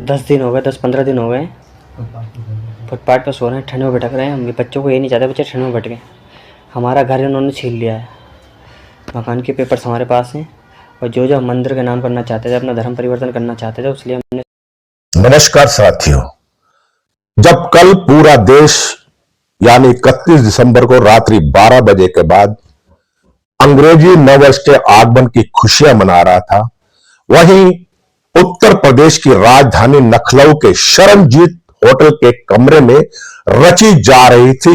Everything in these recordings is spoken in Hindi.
10 दिन हो गए, 10-15 दिन हो गए फुटपाथ पर सो रहे हैं, ठंड में भटक रहे हैं। हम बच्चों को ये नहीं चाहते बच्चे ठंड में भटकें। हमारा घर इन्होंने छीन लिया है। मकान के पेपर्स हमारे पास हैं और जो हम मंदिर का नाम करना चाहते थे, अपना धर्म परिवर्तन करना चाहते थे, इसलिए हमने। नमस्कार साथियों, जब कल पूरा देश यानी 31 दिसंबर को रात्रि 12 बजे के बाद अंग्रेजी नववर्ष के आगमन की खुशियां मना रहा था, वहीं उत्तर प्रदेश की राजधानी लखनऊ के शरणजीत होटल के कमरे में रची जा रही थी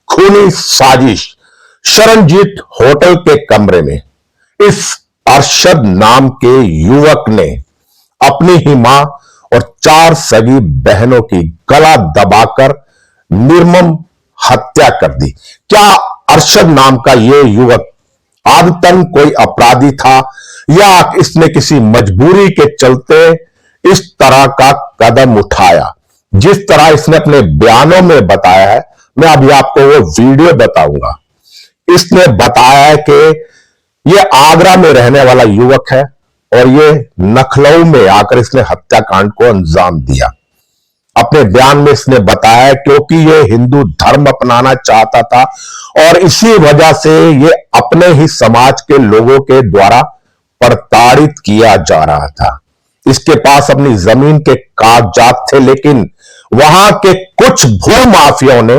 खूनी साजिश। शरणजीत होटल के कमरे में इस अरशद नाम के युवक ने अपनी ही मां और 4 सगी बहनों की गला दबाकर निर्मम हत्या कर दी। क्या अरशद नाम का यह युवक आदतन कोई अपराधी था या इसने किसी मजबूरी के चलते इस तरह का कदम उठाया? जिस तरह इसने अपने बयानों में बताया है, मैं अभी आपको वो वीडियो बताऊंगा। इसने बताया है कि यह आगरा में रहने वाला युवक है और ये लखनऊ में आकर इसने हत्याकांड को अंजाम दिया। अपने बयान में इसने बताया क्योंकि ये हिंदू धर्म अपनाना चाहता था और इसी वजह से ये अपने ही समाज के लोगों के द्वारा प्रताड़ित किया जा रहा था। इसके पास अपनी जमीन के कागजात थे, लेकिन वहां के कुछ भूमाफियाओं ने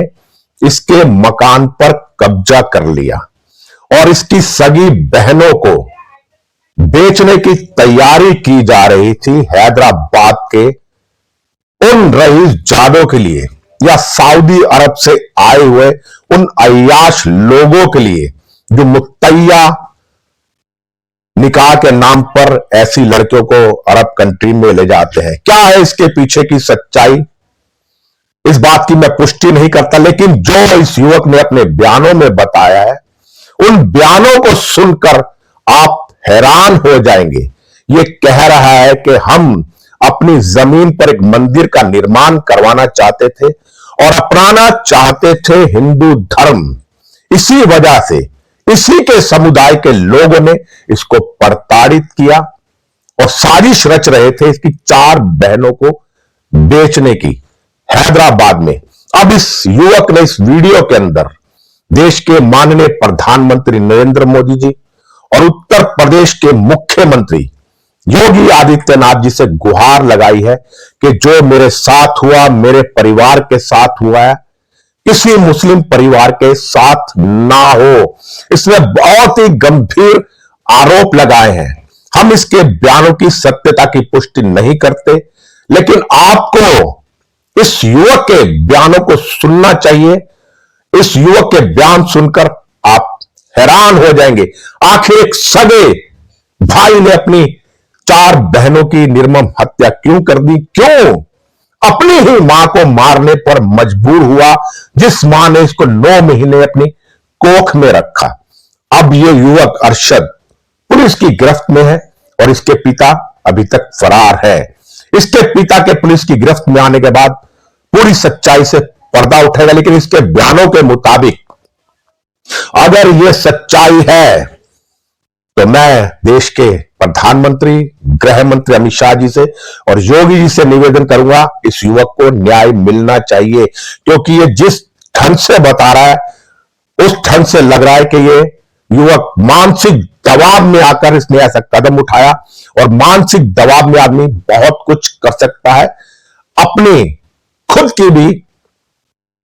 इसके मकान पर कब्जा कर लिया और इसकी सगी बहनों को बेचने की तैयारी की जा रही थी हैदराबाद के उन रईस जादों के लिए या सऊदी अरब से आए हुए उन अय्याश लोगों के लिए जो मुत्तैया निकाह के नाम पर ऐसी लड़कियों को अरब कंट्री में ले जाते हैं। क्या है इसके पीछे की सच्चाई, इस बात की मैं पुष्टि नहीं करता, लेकिन जो इस युवक ने अपने बयानों में बताया है, उन बयानों को सुनकर आप हैरान हो जाएंगे। ये कह रहा है कि हम अपनी जमीन पर एक मंदिर का निर्माण करवाना चाहते थे और अपनाना चाहते थे हिंदू धर्म। इसी वजह से इसी के समुदाय के लोगों ने इसको प्रताड़ित किया और साजिश रच रहे थे इसकी 4 बहनों को बेचने की हैदराबाद में। अब इस युवक ने इस वीडियो के अंदर देश के माननीय प्रधानमंत्री नरेंद्र मोदी जी और उत्तर प्रदेश के मुख्यमंत्री योगी आदित्यनाथ जी से गुहार लगाई है कि जो मेरे साथ हुआ, मेरे परिवार के साथ हुआ है, किसी मुस्लिम परिवार के साथ ना हो। इसने बहुत ही गंभीर आरोप लगाए हैं। हम इसके बयानों की सत्यता की पुष्टि नहीं करते, लेकिन आपको इस युवक के बयानों को सुनना चाहिए। इस युवक के बयान सुनकर आप हैरान हो जाएंगे। आखिर एक सगे भाई ने अपनी 4 बहनों की निर्मम हत्या क्यों कर दी? क्यों अपनी ही मां को मारने पर मजबूर हुआ, जिस मां ने इसको 9 महीने अपनी कोख में रखा? अब यह युवक अरशद पुलिस की गिरफ्त में है और इसके पिता अभी तक फरार है। इसके पिता के पुलिस की गिरफ्त में आने के बाद पूरी सच्चाई से पर्दा उठेगा, लेकिन इसके बयानों के मुताबिक अगर यह सच्चाई है तो मैं देश के प्रधानमंत्री, गृह मंत्री अमित शाह जी से और योगी जी से निवेदन करूंगा, इस युवक को न्याय मिलना चाहिए। क्योंकि ये जिस ढंग से बता रहा है, उस ढंग से लग रहा है कि ये युवक मानसिक दबाव में आकर इसने ऐसा कदम उठाया और मानसिक दबाव में आदमी बहुत कुछ कर सकता है, अपनी खुद की भी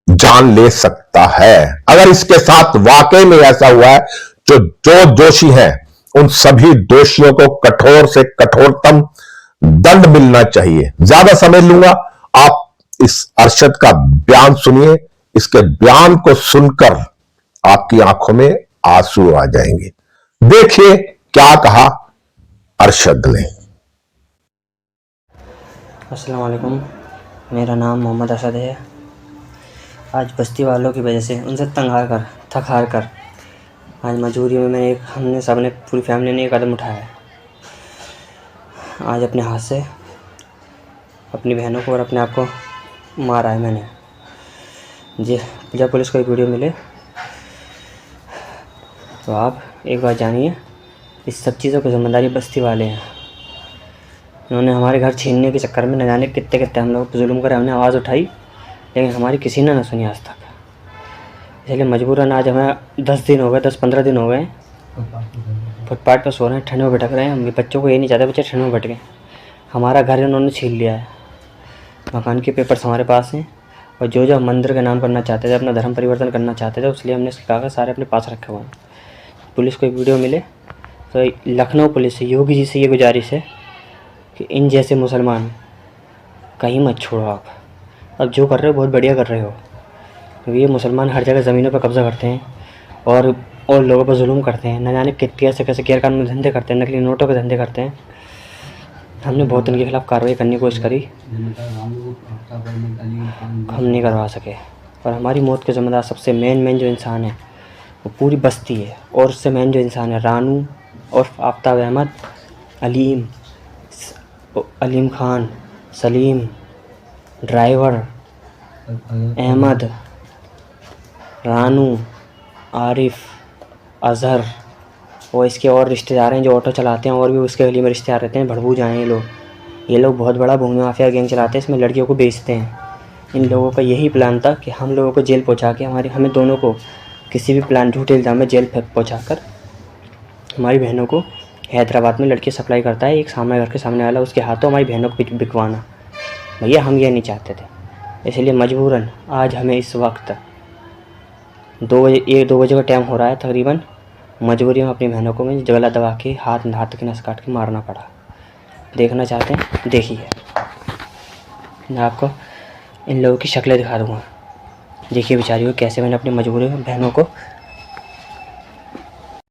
जान ले सकता है। अगर इसके साथ वाकई में ऐसा हुआ है, जो दोषी हैं उन सभी दोषियों को कठोर से कठोरतम दंड मिलना चाहिए। ज्यादा समय लूंगा, आप इस अरशद का बयान सुनिए। इसके बयान को सुनकर आपकी आंखों में आंसू आ जाएंगे। देखिए क्या कहा अरशद ने। अस्सलाम वालेकुम, मेरा नाम मोहम्मद अरशद है। आज बस्ती वालों की वजह से उनसे थक हार कर आज मजबूरी में हमने सबने पूरी फैमिली ने एक कदम उठाया है। आज अपने हाथ से अपनी बहनों को और अपने आप को मारा है मैंने। जी, जब पुलिस को एक वीडियो मिले तो आप एक बार जानिए, इस सब चीज़ों की जिम्मेदारी बस्ती वाले हैं, इन्होंने हमारे घर छीनने के चक्कर में न जाने कितने कितने हम लोग जुल्म करे। हमने आवाज़ उठाई लेकिन हमारी किसी ने ना सुनी आज तक। इसलिए मजबूरन आज हमें 10-15 दिन हो गए फुटपाथ पर सो रहे हैं, ठंड में भटक रहे हैं। हम बच्चों को ये नहीं चाहते बच्चे ठंड में भटकें। हमारा घर इन्होंने छीन लिया है, मकान के पेपर्स हमारे पास हैं, और जो जो हम मंदिर का नाम करना चाहते थे, अपना धर्म परिवर्तन करना चाहते थे, इसलिए हमने इसके कागज़ सारे अपने पास रखे हुए हैं। पुलिस को वीडियो मिले तो लखनऊ पुलिस से, योगी जी से ये गुजारिश है कि इन जैसे मुसलमान कहीं मत छोड़ो आप। अब जो कर रहे हो बहुत बढ़िया कर रहे हो, क्योंकि ये मुसलमान हर जगह ज़मीनों पर कब्ज़ा करते हैं और लोगों पर जुल्म करते हैं। न जाने कितने कैसे गैरकानूनी धंधे करते हैं, नकली नोटों के धंधे करते हैं। हमने बहुत इनके खिलाफ़ कार्रवाई करने की कोशिश करी, हम नहीं करवा सके। और हमारी मौत के ज़िम्मेदार सबसे मेन जो इंसान है वो पूरी बस्ती है, और उससे मेन जो इंसान है रानू और आफ्ताब अहमद, अलीम खान, सलीम, ड्राइवर अहमद, रानू, आरिफ, अज़हर और इसके और रिश्तेदार हैं जो ऑटो चलाते हैं, और भी उसके गली में रिश्तेदार रहते हैं। भड़बूजा हैं ये लोग बहुत बड़ा भूमि माफिया गैंग चलाते हैं, इसमें लड़कियों को बेचते हैं। इन लोगों का यही प्लान था कि हम लोगों को जेल पहुंचा के हमें दोनों को किसी भी प्लान झूठे इल्ज़ाम में जेल पहुंचा कर हमारी बहनों को हैदराबाद में लड़की सप्लाई करता है एक सामने घर के सामने वाला, उसके हाथों हमारी बहनों को बिकवाना। भैया हम ये नहीं चाहते थे, इसलिए मजबूरन आज हमें इस वक्त 2 बजे का टाइम हो रहा है तकरीबन, मजबूरी में अपनी बहनों को मैं गला दबा के हाथ की नस काट के मारना पड़ा। देखना चाहते हैं देखिए, मैं आपको इन लोगों की शक्लें दिखा दूँगा। देखिए बेचारियों कैसे मैंने अपनी मजबूरी में बहनों को